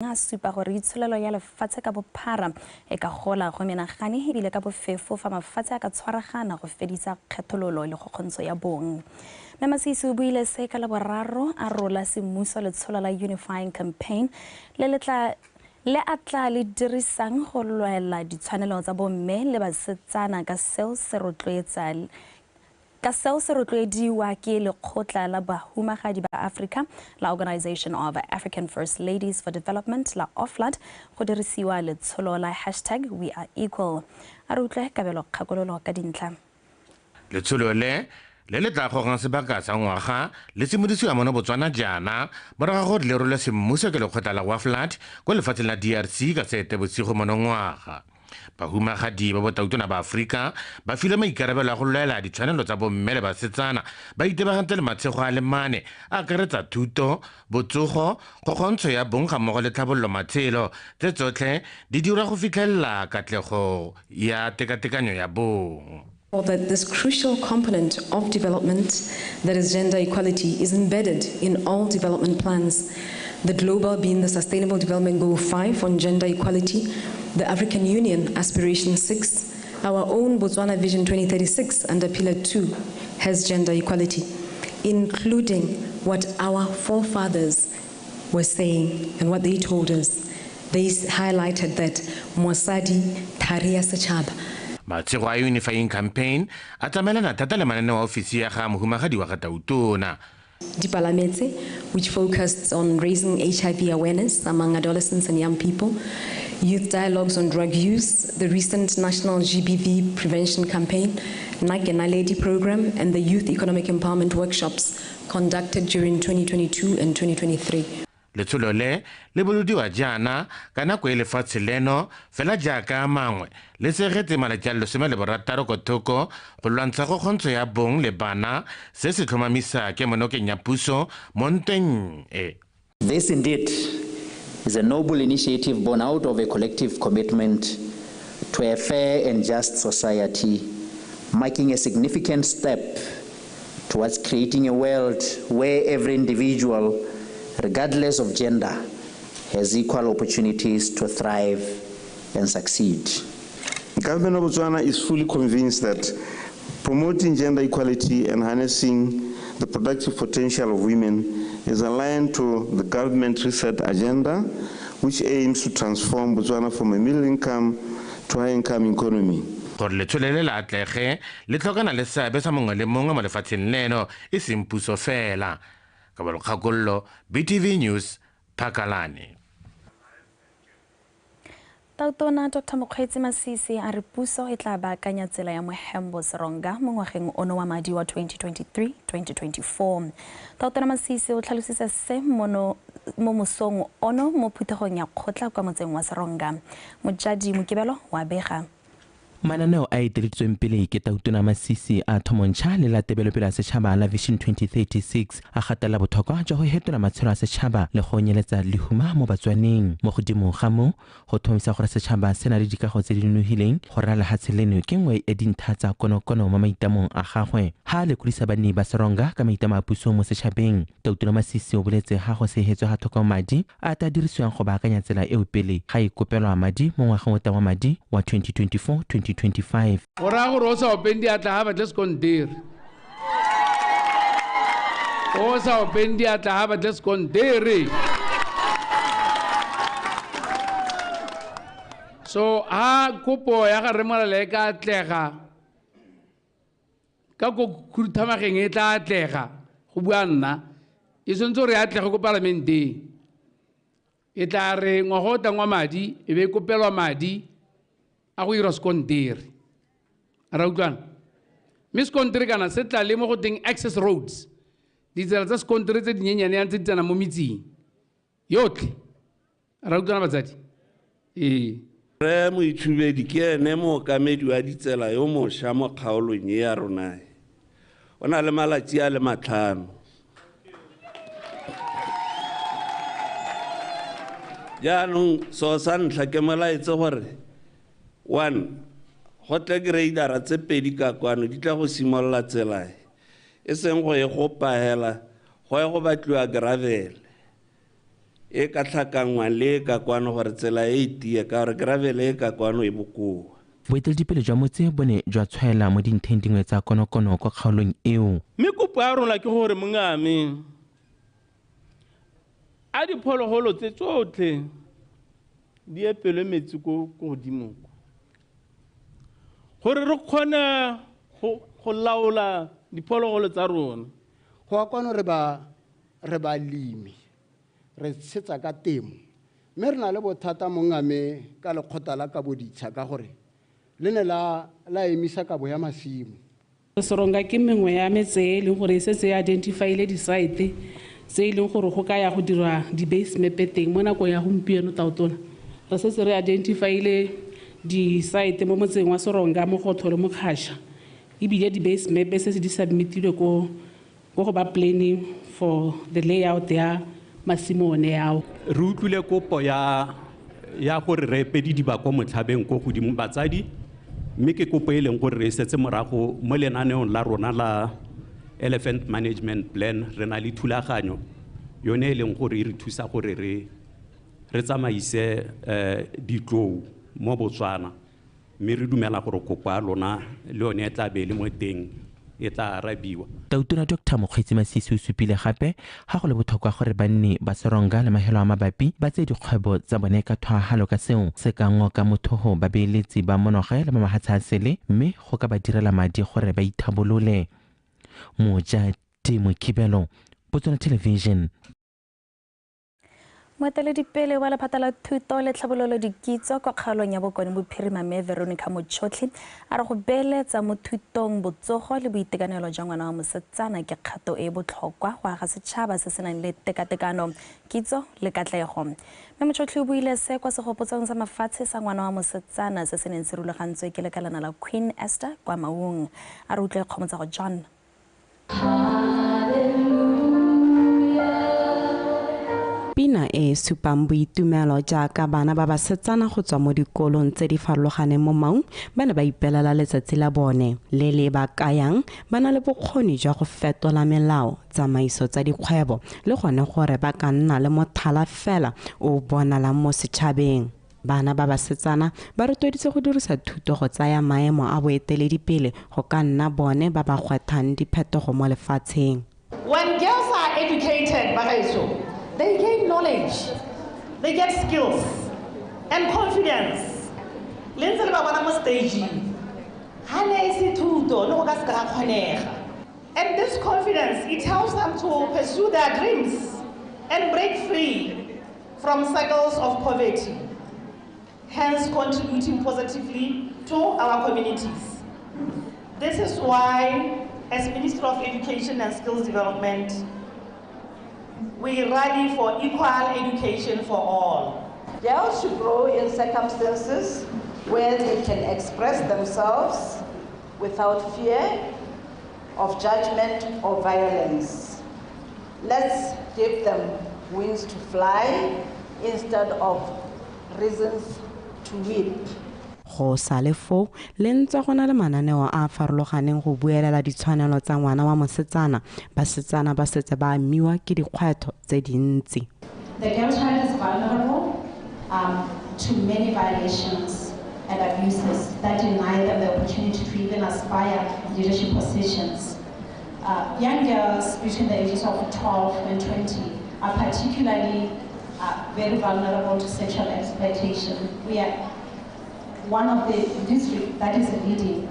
a supa gore itsholelo ya lefatshe ka bophara e ka gola go menagane ebile ka bofefo fa mafatshe a ka tshwaragana go fedisa kgethololo le kgokgontsho ya bong. Masisi o buile se ka la boraro a rola semmuso letsholo la Unifying Campaign le atla le dirisang go lwela ditshwanelo tsa bomme le basetsana ka seo se rotloediwa ke lekgotla la bahumagadi ba Africa la Organization of African First Ladies for Development la OFLAD go dirisiwa letsholo la #WeAreEqual. A re utlwe kabelo kgakololo ka dintlha. Letsholo le tla gogang sebaka sa ngwaga le simodisiwa mo Botswana jaana morago go le rola semmuso ke lekgotla la OFLAD go lefatsheng la DRC ka Seetebosigo monongwaga. Bahumagadi ba botautona ba Afrika ba file maikarabelo a go lwela ditshwanelo tsa bomme le basetsana ba itebagantse le matshego a le mane a akaretsa thuto, botsogo, kgokgontsho ya bong ga mmogo le tlhabololo matshelo tse tsotlhe di dira go fitlhelela katlego ya tekatekanyo ya bong. That this crucial component of development, that is gender equality, is embedded in all development plans. The global being the Sustainable Development Goal 5 on gender equality, the African Union Aspiration 6, our own Botswana Vision 2036 under Pillar 2 has gender equality, including what our forefathers were saying and what they told us. They highlighted that Mosadi Tharia Sechaba. Matshego a Unifying Campaign a tsamaelana thata le mananeo a ofisi ya ga mohumagadi wa Gatautona. Dipalametse, which focused on raising HIV awareness among adolescents and young people, youth dialogues on drug use, the recent National GBV Prevention Campaign, NAKO Lady program, and the Youth Economic Empowerment workshops conducted during 2022 and 2023. Letsholo le bolodiwa jaana ka nako e lefatshe leno fela jaaka mangwe le segetse malatsi a lesome le borataro ko thoko go lwantsha kgokgontsho ya bong le bana se se tlhomamisa ke monokeng ya puso mo ntweng e. This indeed is a noble initiative born out of a collective commitment to a fair and just society, marking a significant step towards creating a world where every individual, regardless of gender, has equal opportunities to thrive and succeed. The government of Botswana is fully convinced that promoting gender equality and harnessing the productive potential of women is aligned to the government reset agenda, which aims to transform Botswana from a middle income to high income economy. Gore letsholo le la atlege le tlhokana le seabe sa mongwe le mongwe mo lefatsheng leno e seng puso fela. Kabalo kgakololo, BTV News, Phakalane. Tautona Dr. Mokgweetsi Masisi a re puso e tla baakanya tsela ya mohembo seronga mo ngwageng ono wa madi wa 2023-2024. Tautona Masisi o tlhalositse se mo mosong ono mo phuthegong ya kgotla kwa motseng wa seronga. Mojadi Mokibelo wa bega. Mananeo a eteleditsweng pele ke Tautona Masisi a thomontšha le la tebelopele ya setšhaba la Vision 2036 a gatela botlhokwa jwa go hetola matshelo a setšhaba le go nyeletsa lehuma mo batswaneng. Mo godimo ga mo go thomisa gore setšhaba se na le dikago tse di nonofileng go rala lefatshe leno ke nngwe ya dintlha tsa konokono mo maitamong a gagwe. Ha le kgodisa banni ba seronga ka maitamo a puso mo setšhabeng, Tautona Masisi o boletse ga go segetswe ga thoko madi a tla dirisiwang go baakanya tsela eo pele ga ikopelwa madi mo ngwageng o tlang wa madi wa 2024-2025. Ora go rosa opendi atla ha batla sekondiri. Osa opendi atla ha batla sekondiri. So ha kopo ya ga remala le ka atlega. Ka go khuruthamageng e tla atlega go bua nna. E sontse re atlega go parlamente. E tla re ngwago tangwa madi e be kopelwa madi a go ira sekondiri. Ra utlwana mme sekondiri kana se tla le mo go teng access roads ditsela tsa sekondiri tse dinyenyane ya ntse di tsena mo metseng yotlhe. Ra utlwana batsadi re moitshubedi ke ene mookamedi wa ditsela yo mošwa mo kgaolong ya rona o na le malatsi a le 5. jaanong so sa ntlha ke molaetse gore 1 go tle grader tse 2 ka kwano di tla go simolola tsela e seng go e go paela go e go batliwa gravel e ka tlhakangwa le ka kwano gore tsela e itia ka gore gravel e ka kwano e bokoa. boeteledipele jwa motse bo ne jwa tshwaela mo dintheng dingwe tsa konokono kwa kgaolong eo. mme kopo ya rona ke gore mongame a diphologolo tse tsotlhe di epelwe metsi ko godimo gore re kgone go laola diphologolo tsa rona. Go a kwano re ba limi re setsa ka temo mme re na le bothata mongame ka lekgotla la ka boditsha ka gore le ne la emisa kabo ya masimo. Soronga ke mengwe ya metse e leng gore se identify-ile di-site tse e leng gore go ka ya go dirwa di-base map teng mo nakong ya gompieno taotona re setse re identify-ile di-site mo motseng wa Soronga mo go thole mo Kgasha ebile di-base map se di submitilwe ko go ba planning for the layout ya masimo one yao. Re utlwile kopo ya gore re epedi dibako motlhabeng ko godimo batsadi mme ke kopo e leng gore re setse morago mo lenaneong la rona la elephant management plan re na le thulaganyo yone e leng gore e re thusa gore re tsamaise ditlou mo Botswana mme re dumela gore kopo ya lona le yone e tla be le mo teng e tla arabiwa. Tautona Dr. Mokgweetsi Masisi o supile gape ga go le botlhokwa gore banni ba Soronga le mahelo a mabapi ba tse dikgwebo tsa bone ka thwagalo ka seo se ka ngoka mothogo ba beeletsi ba monoge le mamahatsha a sele mme go ka ba direla madi gore ba ithabolole. Moja Timo Kibelo, Botswana Television. Moeteledipele wa lephata la thuto le tlhabololo dikitso kwa kgaolong ya Bokone Bophirima mme Veronica Motšhotlhi a re go beeletsa mo thutong botsogo le boitekanelo jwa ngwana wa mosetsana ke kgato e botlhokwa go aga setšhaba se se nang le tekatekano kitso le katlego. Mme Motšhotlhi o buile se kwa segopotsong sa mafatshe sa ngwana wa mosetsana se se neng se rulagantswe ke lekalana la Queen Esther kwa Maung. A re utlwe kgomo tsa go John. Pina e supang boitumelo jaaka bana ba basetsana go tswa mo dikolong tse di farologaneng mo Maung ba ne ba ipelela letsatsi la bone le le ba kayang ba na le bokgoni jwa go fetola melao tsamaiso tsa dikgwebo le gone gore ba ka nna le mothala fela o bonalang mo setšhabeng. Bana ba basetsana ba rotloeditse go dirisa thuto go tsaya maemo a boeteledipele go ka nna bone ba ba gwethang diphetogo mo lefatsheng. When girls are educated, they gain knowledge, they get skills and confidence. And this confidence, it helps them to pursue their dreams and break free from cycles of poverty, hence contributing positively to our communities. This is why, as Minister of Education and Skills Development, we rally for equal education for all. Girls should grow in circumstances where they can express themselves without fear of judgment or violence. Let's give them wings to fly instead of reasons to weep. Go salefo le ntse gona le mananeo a farologaneng go buelela ditshwanelo tsa ngwana wa mosetsana basetsana ba setse ba amiwa ke dikgwetho tse dintsi. The girl child is vulnerable to many violations and abuses that deny them the opportunity to even aspire leadership positions. Young girls between the ages of 12 and 20 are particularly very vulnerable to sexual exploitation. We are one of the districts that is leading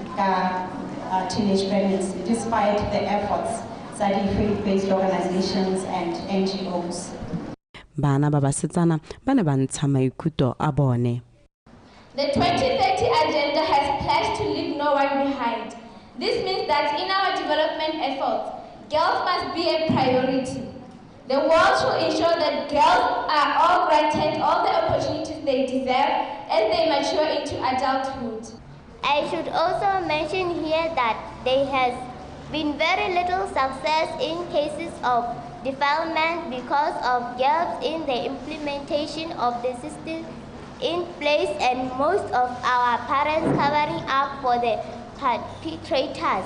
teenage pregnancy, despite the efforts that faith-based organizations and NGOs. Bana ba basetsana ba ne ba ntsha maikutlo a bone. The 2030 agenda has pledged to leave no one behind. This means that in our development efforts, girls must be a priority. The world should ensure that girls are all granted all the opportunities they deserve as they mature into adulthood. I should also mention here that there has been very little success in cases of defilement because of gaps in the implementation of the system in place and most of our parents covering up for the perpetrators.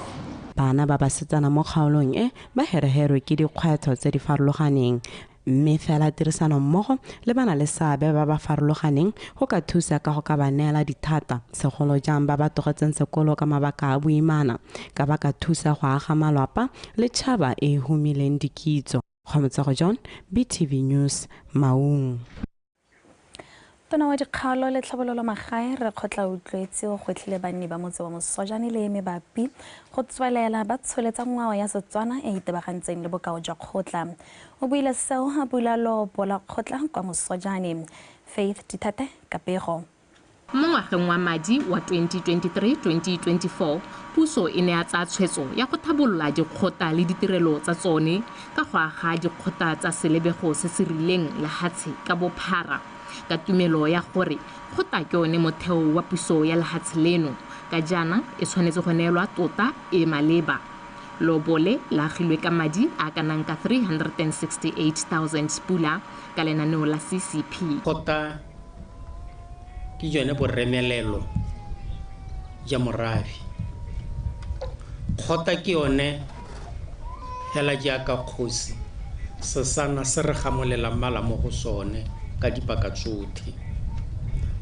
Bana ba basetsana mo kgaolong e ba hereherwe ke dikgwetho tse di farologaneng mme fela tirisano mmogo le bana le seabe ba ba farologaneng go ka thusa ka go ka ba neela dithata segolo jang ba ba togetseng sekolo ka mabaka a boimana ka ba ka thusa go aga malapa le tšhaba e humileng dikitso. Kgomotsego John, BTV News, Maung. Tona wa dikgaolo le tlhabololo magae re kgotla utlwetse go gwetlhile banni ba motse wa Mosojane le mebapi go tswelela ba tsholetsa ngwao ya Setswana e itebagantseng le bokao jwa kgotla. O buile seo a bula lobo la kgotla kwa Mosojane. Faith Ditate Kapego. Mo ngwageng wa madi wa 2023-2024 puso e ne a tsa tshwetso ya go thabolola dikgota le ditirelo tsa tsone ka go aga dikgota tsa selebego se se rileng lehatshe ka bophara ka tumelo ya gore kgota ke yone motheo wa puso ya lehatshe leno ka jana e tshwanetse go neelwa tota e maleba. Lobole la agilwe ka madi a kanang ka 368,000 pula ka lenaneo la CCP. Kgota ke yone boremelelo ja morabi. Kgota ke yone hela jaaka kgosi sesana se re gamolela mala mo go sone ka dipaka tsotlhe.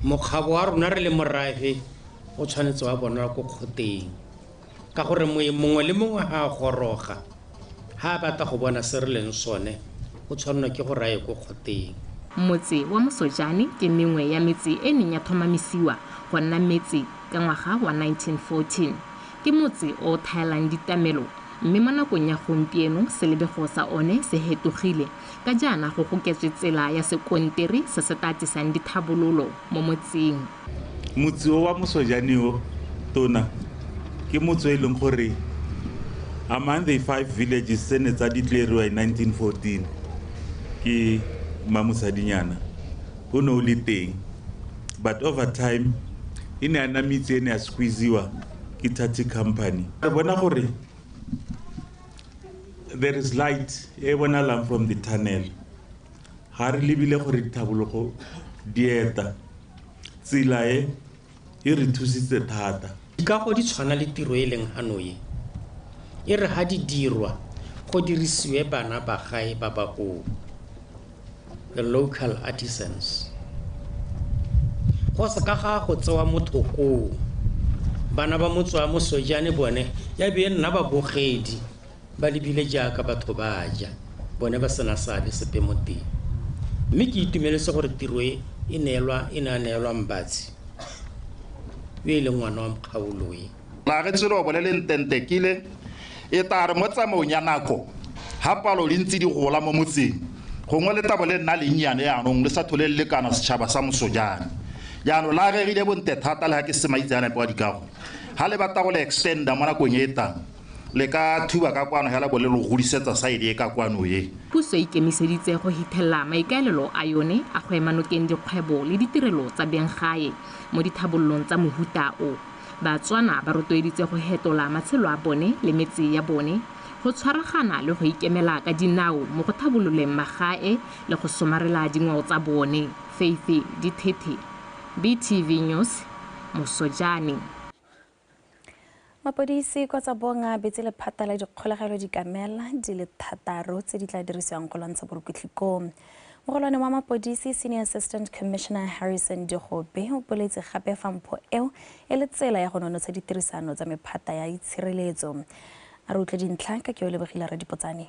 Mokgabo wa rona re le morabi o tshwanetse wa bona go kgoteng ka gore mongwe le mongwe ha goroga ha batla go bona se re leng sone o tshwanela ke go raye go kgoteng. Motse wa Mosojane ke mengwe ya metsi e neng ya thomamisiwa go nna metsi ka ngwaga wa 1914 ke motse o thaelang ditamelo mme mo nakong ya gompieno selebego sa one se hetogile ka jana go goketswe tsela ya sekonteri se se tatisang dithabololo mo motseng. Motse wa Mosojane o tona ke motse e leng gore among the 5 villages tsene tsa ditleriwa in 1914 ke Mamosadinyana o ne o le teng, but over time e ne ana mitse ene a squeeziwa ke Tati Company. Re bona gore there is light e bonalang from the tunnel. Ha re lebile gore dithabologo dieta tsela e re thusitse thata. Dikago di tshwana le tiro e leng hanoye e re ha di dirwa go dirisiwe bana ba gae ba bagolo, the local artisans. Go se ka ga go tsewa mothoko bana ba motse wa Mosojane bone ya be nna ba bogedi ba lebile jaaka batho ba ja bone ba sena sabe sepe mo teng. Mme ke itumeletse gore tiro e neelwa mbatsi we le ngwana wa mkgaolo e la re tselo bolele ntentekile e tare mo tsamaong ya nako ha palo le ntse di gola mo motseng gongwe le tabo le nna le nyane yaanong le sa tholele kana setšhaba sa Mosojane yaanong la regile bonte thata le ha ke semaitsana pa dikago ha le batla go le extenda mo nakong e tang le ka thuba ka kwano hela bole lo godisetsa side e ka kwano ye. Puso e ikemiseditse go hitlhela maikaelelo a yone a go emanokeng dikgwebo le ditirelo tsa benggae mo dithabololong tsa mohuta o. BOTSWANA ba rotloeditse go hetola matshelo a bone le metsi ya bone go tshwaragana le go ikemela ka dinao mo go thabololeng magae le go somarela dingwao tsa bone. Faith Ditate, BTV News, Mosojane. Mapodisi kwa tsa bonga betse le phata la dikgolegelo dikamela di le 6 tse di tla dirisiwang go lwantsha borukutliko. Mogolwane wa mapodisi Senior Assistant Commissioner Harrison Digobe o boletse gape fa mpho eo e le tsela ya go nonotsha ditirisano tsa mephata ya itshireletso. A re utlwe dintlha ka ke o lebogile ra dipotsane.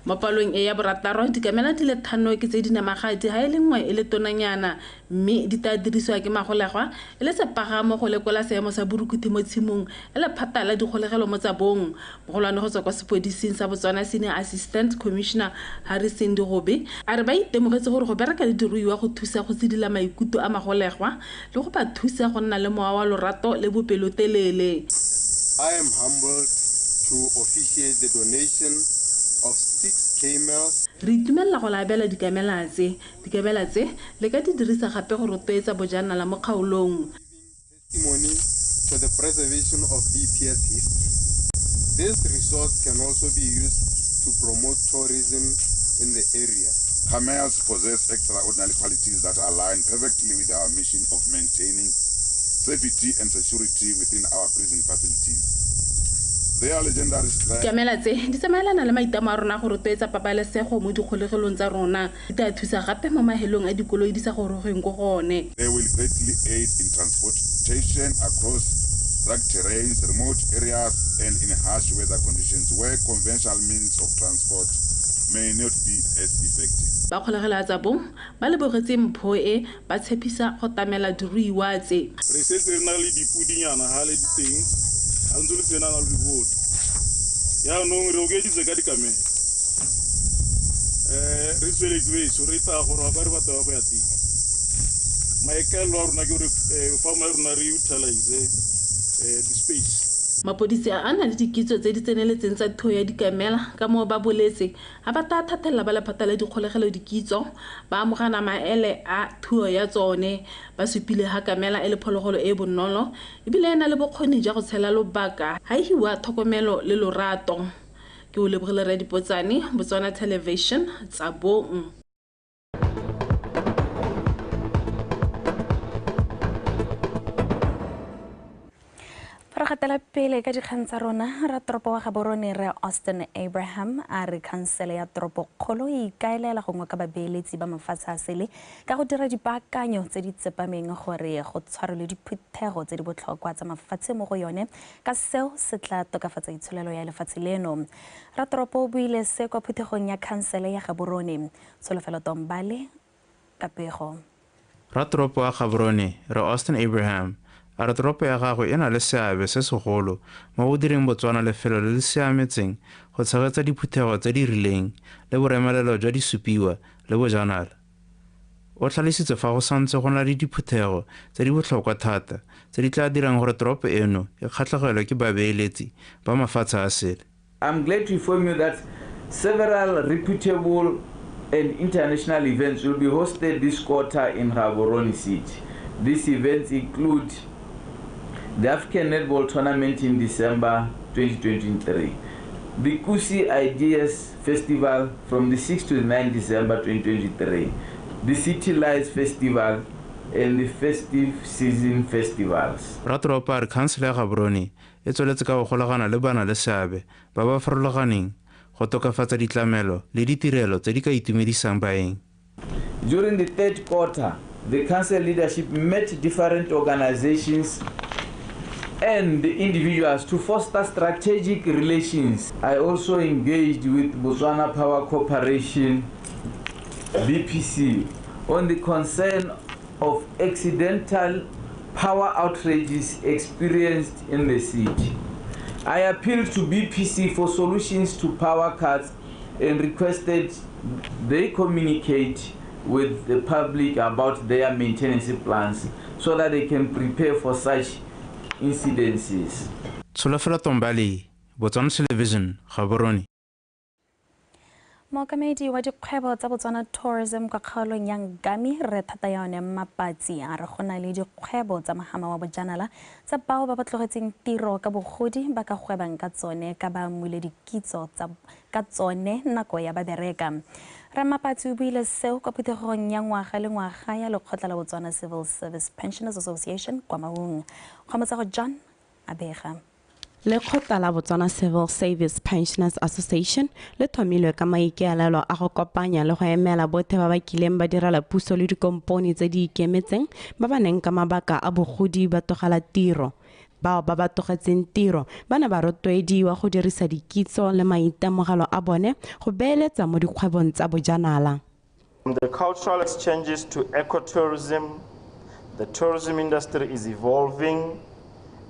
Mapalong e ya borataro dikamela di le 5 ke tse di namagadi ha e le nngwe e le tonanyana mme di tla dirisiwa ke magolegwa e le sepagamo go lekola seemo sa borukuthi mo tshimong e le phata la dikgolegelo mo tsa bong. Mogolwane go tswa kwa sepodising sa Botswana Senior Assistant Commissioner Harrison Digobe a re ba itemogetse gore go bereka le diruiwa go thusa go tsidila maikuto a magolegwa le go ba thusa go nna le mowa wa lorato le bopelotelele. I am humbled to officiate the donation of 6 camels. Re itumella go labela dikamela tse le ka di dirisa gape go rotloetsa bojanala mo kgaolong. Testimony to the preservation of BPS history. This resource can also be used to promote tourism in the area. Camels possess extraordinary qualities that align perfectly with our mission of maintaining safety and security within our prison facilities. their legendary strength. Kamela tse di tsamaelana le maitamo a rona go rotloetsa pabalesego mo dikgolegelong tsa rona di tla thusa gape mo mahelong a dikoloi di sa gorogeng go gone. They will greatly aid in transportation across rugged terrains, remote areas, and in harsh weather conditions where conventional means of transport may not be as effective. Ba kgolegela tsa bong ba lebogetse mpho e ba tshepisa go tamela diruiwa tse. Re setse re na le dipudinyana ha le diteng ha ntse le tsena na le diboto ya nong re okeditse ka dikamela re tsweletse re ta gore ba re batho ba go ya teng maekelo a rona ke gore fama rona re utilize the space. Mapodisi a na le dikitso tse di tseneletseng tsa thuo ya dikamela ka mo ba boletse a ba thathela ba lephata la dikgolegelo dikitso ba amogana maele a thuo ya tsone ba supile ha kamela e le phologolo e bonolo ebile ena le bokgoni jwa go tshela lobaka ha hiwa tlhokomelo le lorato. Ke o lebogile ra dipotsane Botswana Television tsa bong. Gatela pele ka dikgang tsa rona ra toropo wa Gaborone re Austin Abraham a re khansele ya toropo kgolo e ikaelela go ngwa ka babeeletsi ba mafatshe a sele ka go dira dipaakanyo tse di tsepameng gore go tshwarelwe diphuthego tse di botlhokwa tsa mafatshe mo go yone ka seo se tla tokafatsa itsholelo ya lefatshe leno. Ra toropo o buile se kwa phuthegong ya khansele ya Gaborone Tsholofelo Tombale ka pego. Ra toropo wa Gaborone re Austin Abraham a re toropo ya gagwe e na le seabe se segolo mo go direng Botswana lefelo le le siametseng go tshegetsa diphuthego tse di rileng le boremelelo jwa disupiwa le bojanala. O tlhalositse fa go santse go na le diphuthego tse di botlhokwa thata tse di tla dirang gore toropo eno e kgatlhegelwe ke babeeletsi ba mafatshe a sele. I'm glad to inform you that several reputable and international events will be hosted this quarter in Gaborone City. These events include the African Netball Tournament in December 2023, the Kusi Ideas Festival from the 6th to the 9th December 2023, the City Lights Festival, and the Festive Season Festivals. Ratoropa re khansele ya Gaborone e tsweletse ka go golagana le bana le seabe ba ba farologaneng go tokafatsa ditlamelo le ditirelo tse di ka itumedisang baeng. During the third quarter, the council leadership met different organizations and individuals to foster strategic relations. I also engaged with Botswana Power Corporation, BPC, on the concern of accidental power outages experienced in the city. I appealed to BPC for solutions to power cuts and requested they communicate with the public about their maintenance plans so that they can prepare for such incidences. Tsholofelo Tombale, Botswana Television, Gaborone. Mookamedi wa dikgwebo tsa Botswana Tourism kwa kgaolong ya Ngami re thata yone Mapatsi a re gona le dikgwebo tsa mahama wa bojanala tsa bao ba batlogetseng tiro ka bogodi ba ka gwebang ka tsone ka ba mmule dikitso tsa ka tsone nako ya ba bereka. Re Mapatsi o buile seo kwa phuthegong ya ngwaga le ngwaga ya lekgotla la Botswana Civil Service Pensioners Association kwa Maung. Kgomotsago John Abega. Lekgotla la Botswana Civil Service Pensioners Association le thomilwe ka maikaelelo a go kopanya le go emela bothe ba ba kileng ba direla puso le dikomponi tse di ikemetseng ba ba neng ka mabaka a bogodi ba togela tiro. Bao ba ba togetseng tiro ba ne ba rotloediwa go dirisa dikitso le maitemogelo a bone go beeletsa mo dikgwebong tsa bojanala. From the cultural exchanges to ecotourism, the tourism industry is evolving,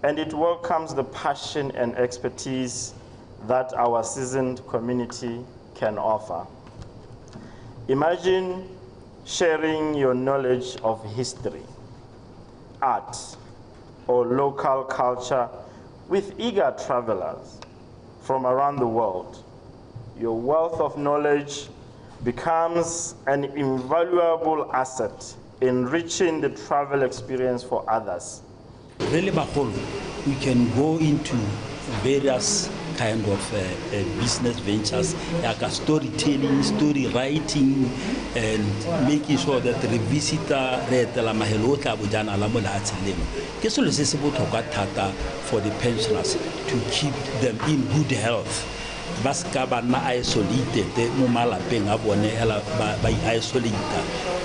and it welcomes the passion and expertise that our seasoned community can offer. Imagine sharing your knowledge of history, art, or local culture with eager travelers from around the world. Your wealth of knowledge becomes an invaluable asset, enriching the travel experience for others. Really, we can go into various kind of business ventures, like storytelling, story writing, and making sure that the visitor read la mahelo tla bojana la mola atselemo. Ke selo se se botlhokwa thata for the pensioners to keep them in good health. Baska ba na isolated mo malapeng a bone ela ba isolate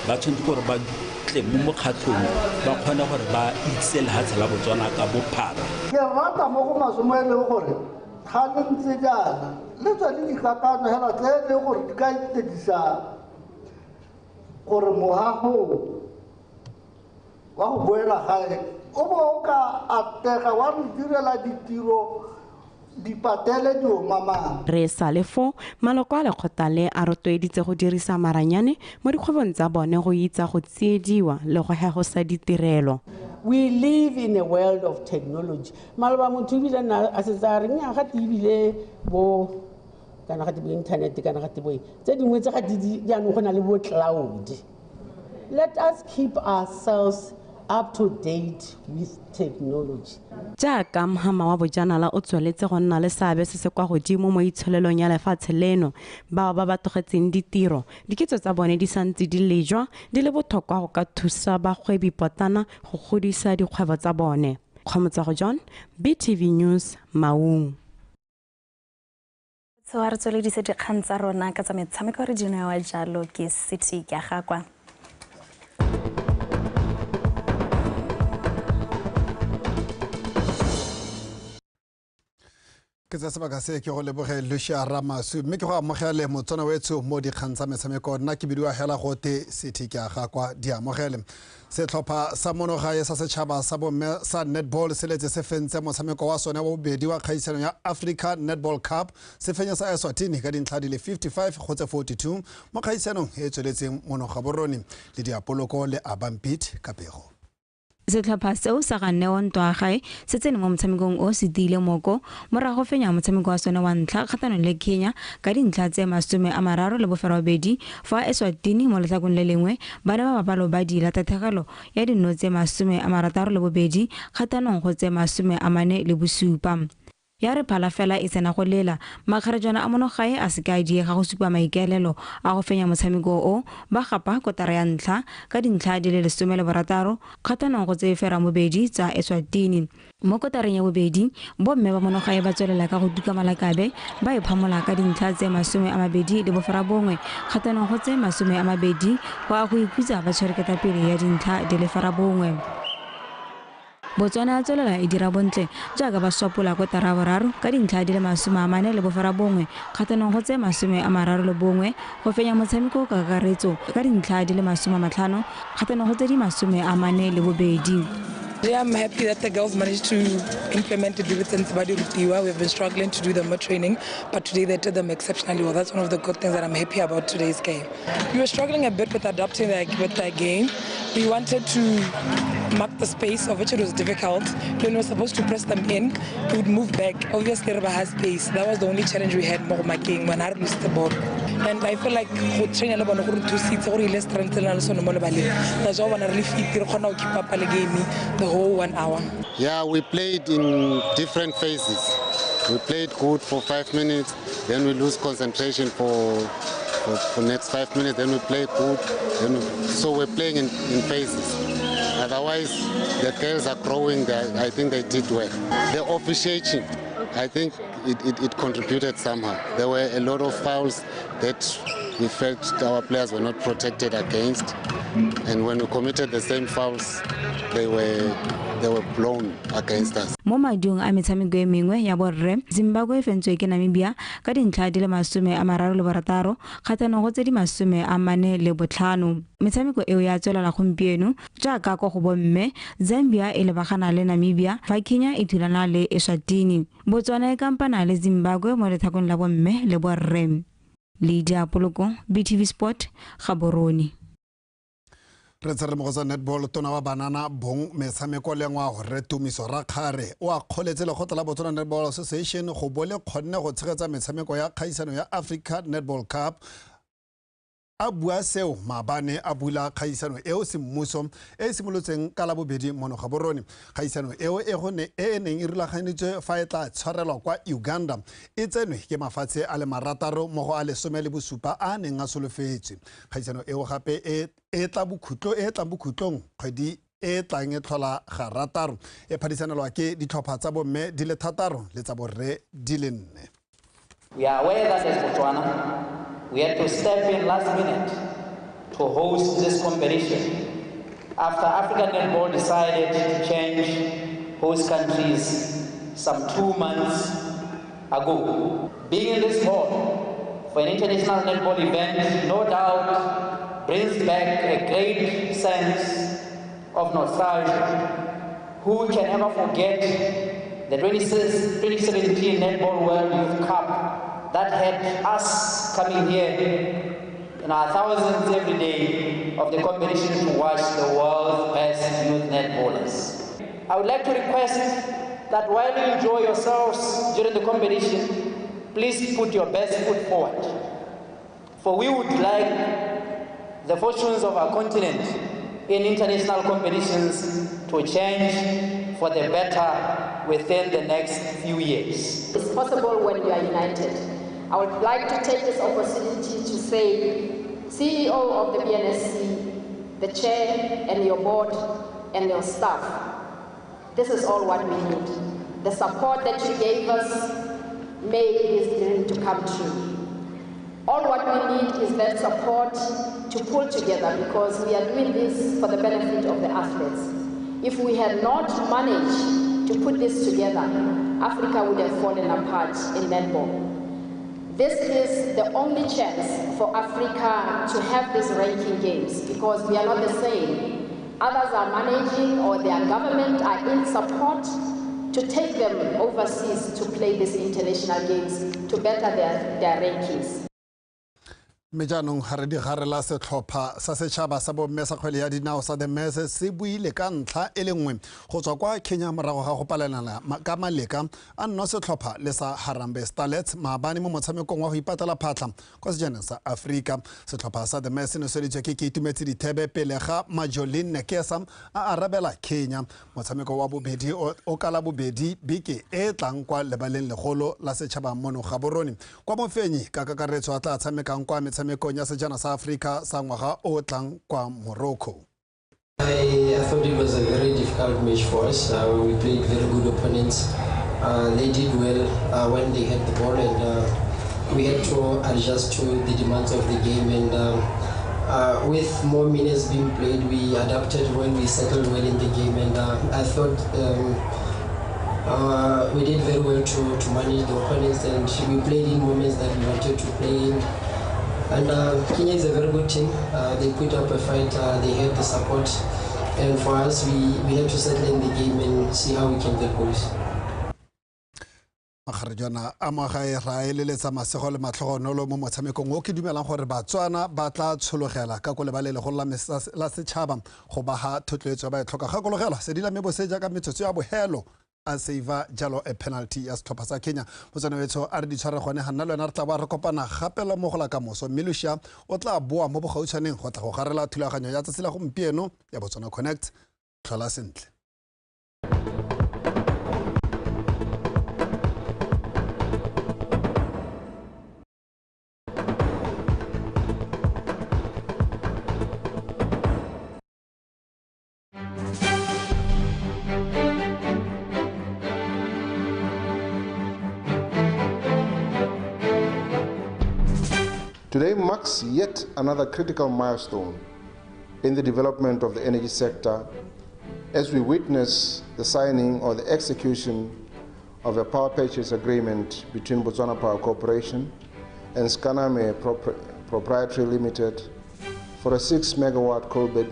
ba tshwanetse gore ba tle mo mokgatlhong ba kgona gore ba itse lehatshe la Botswana ka bophara. Ke rata mo go masomo e leng gore ga le ntse jana le tswa le dikakano hela tse le gore di ka itetisa gore mohago wa go boela gae o bo ka atega wa re direla ditiro dipatele dio mama re sa le fo maloko a lekgotla le a rotloeditse go dirisa maranyane mo dikgwebong tsa bone go itsa go tsiediwa le go hegosa ditirelo. We live in a world of technology. Maloba motho bile na asetsare nya ga tibile bo kana ga tibe internet kana ga tibe tse dingwe tse ga di ano gona le bo cloud. Let us keep ourselves up to date with technology. Jaaka Mahama wa Bojanala o tsweletse go nna le seabe se se kwa godimo mo itsholelong ya lefatshe leno bao ba batogetseng ditiro diketso tsa bone di santse di lejwa di le botlhokwa go ka thusa bagwebi potana go godisa dikgwebo tsa bone. Kgomotsago John, BTV News, Maung. So a re tsweledise dikgang tsa rona ka tsa metshameko re dino wa jalo ke City ke gakwa. Ke tsa sebaka se ke go leboge Lucia Ramasu mme ke go amogele motsona wetso mo dikgang tsa metshameko nna ke bidiwa hela gote City ke aga kwa di amogele setlhopha sa monogae sa setšhaba sa bomme sa netball se letse se fentse motshameko wa sone wa bobedi wa kgaisano ya Africa Netball Cup se fenya sa Eswatini ka dintlha di le 55 go tse 42 mo kgaisanong e tsweletseng monoga boroni le diapoloko le Abampit Kapego. Setlhopha seo sa ga Neo Ntwagae se tsene mo motshamekong o se dile moko morago fenya motshameko wa sone wa ntlha kgatlhanong le Kenya ka dintlha tse 32 fa Eswatini mo letlhakong le lengwe bana ba bapalo ba di la tathegelo ya dino tse 62 kgatlhanong go tse 47 ya re phala fela e tsena go lela makgarejana a monogae a se ka diega go supa maikaelelo a go fenya motshameko o ba gapa kotara ya ntlha ka dintlha di le 16 kgatlhanong go tse fera mobedi tsa Eswatini mo kotareng ya bobedi bomme ba monogae ba tswelela ka go duka malakabe ba iphamola ka dintlha tse 20 le bofera bongwe kgatlhanong go tse 20 go a go ikhutsa ba tshwereketa pele ya dintlha di le fera bongwe. Botswana a tswelela e dira bontle jaaka ba swapola kotara boraro ka dintlha di le 40 le bofera bongwe kgatlhanong go tse 31 go fenya motshameko ka kakaretso ka dintlha di le 50 kgatlhanong go tse di 42. I'm happy that the girls managed to implement the dividends body rutiwa. We've been struggling to do them more training, but today they did them exceptionally well. That's one of the good things that I'm happy about today's game. We were struggling a bit with adapting with the game. We wanted to mark the space, of which it was difficult. When we were supposed to press them in, we would move back. Obviously, Reba has space. That was the only challenge we had more marking when I lost the ball. And I feel like we train a lot of 2 seats, or less strength, and also no more. That's why when I really fit, we keep up the game the whole 1 hour. Yeah, we played in different phases. We played good for 5 minutes, then we lose concentration for next 5 minutes, then we play good. So we're playing in phases. Otherwise, the girls are growing. I think they did well. The officiating, I think it contributed somehow. There were a lot of fouls that we felt our players were not protected against. And when we committed the same fouls, they were blown against us. Mo madung a metshameko e mengwe ya borre Zimbabwe e fentswe ke Namibia ka dintlha di le 36 kgatlhanong go tse di 45. Metshameko eo ya tswelela gompieno jaaka go go bomme Zambia e lebagana le Namibia fa Kenya e thulana le Eswatini. Botswana e kampana le Zimbabwe mo letlhakong la bomme le borre. Lydia Poloko, BTV Sport, Gaborone. Re tsere mo go sa netball tona wa banana bong metshameko le ngwa go re tumiso ra khare o a kholetse le gotla Botswana Netball Association go bole kgonne go tshegetsa metshameko ya kgaisano ya Africa Netball Cup a bua seo maabane a bula kgaisano eo semmuso e simolotseng ka la bobedi mono Gaborone. Kgaisano eo e neng e rulaganetswe fa e tla tshwarelwa kwa Uganda e tsenwe ke mafatshe a le marataro mo go a le 17 a neng a solofetswe. Kgaisano eo gape e tla bokhutlong kgwedi e tlang e tlhola ga rataro e phadisanelwa ke ditlhopha tsa bomme di le 6 le tsa borre di le 4. We are aware that as Botswana, we had to step in last minute to host this competition after African Netball decided to change host countries some 2 months ago. Being in this hall for an international netball event no doubt brings back a great sense of nostalgia. Who can ever forget the 2017 Netball World Youth Cup that had us coming here in our thousands every day of the competition to watch the world's best youth netballers. I would like to request that while you enjoy yourselves during the competition, please put your best foot forward. For we would like the fortunes of our continent in international competitions to change for the better within the next few years. It's possible when we are united. I would like to take this opportunity to say, CEO of the BNSC, the chair and your board and your staff, this is all what we need. The support that you gave us made this dream to come true. All what we need is that support to pull together because we are doing this for the benefit of the athletes. If we had not managed to put this together, Africa would have fallen apart in netball. This is the only chance for Africa to have these ranking games because we are not the same. Others are managing or their government are in support to take them overseas to play these international games to better their rankings. Mejanong haredi garela setlhopha sa setšhaba sa bomme sa kgwele ya dinao sa the messe se buile ka ntlha e le nngwe go tswa kwa Kenya morago ga go palelana ka maleka a nno setlhopha le sa Harambee Starlets maabane mo motshamekong wa go ipatela phatla kwa sejaneng sa Afrika. Setlhopha sa the messe se seditswe ke Itumetse Dithebe pele ga Majolin Nekesa a arabela Kenya. Motshameko wa bobedi o kala bobedi beke e tlang kwa lebaleng legolo la setšhaba mono Gaborone. Kwa mofenyi ka kakaretso a tla tshamekang kwa metshamekong ya sejana sa Afrika sa ngwaga o tlang kwa Morocco. I thought it was a very difficult match for us. We played very good opponents. They did well when they had the ball, and we had to adjust to the demands of the game. And with more minutes being played, we adapted when we settled well in the game. And I thought we did very well to manage the opponents, and we played in moments that we wanted to play in. And Kenya is a very good team. They put up a fight, they had the support. And for us, we have to settle in the game and see how we can get goals. Magarjana amaga e raeleletsa masego le matlhogonolo mo motshamekong o ke dumelang gore Batswana ba tla tshologela ka go lebalele go la setšhaba go ba ha thotloetso ba e tlhoka gakologelwa se dila me boseja ka metsotso ya bohelo a save jalo a penalty ya setlhopha sa Kenya. Motsana wetso a re di tshware gone ga nna le wena re tla ba re kopana gapela mo go la ka moso Milusha o tla boa mo bogautshwaneng go tla go garela thulaganyo ya tsela gompieno ya Botswana Connect tlhola sentle. Today marks yet another critical milestone in the development of the energy sector as we witness the signing or the execution of a power purchase agreement between Botswana Power Corporation and Skaname Proprietary Limited for a 6-megawatt coal bed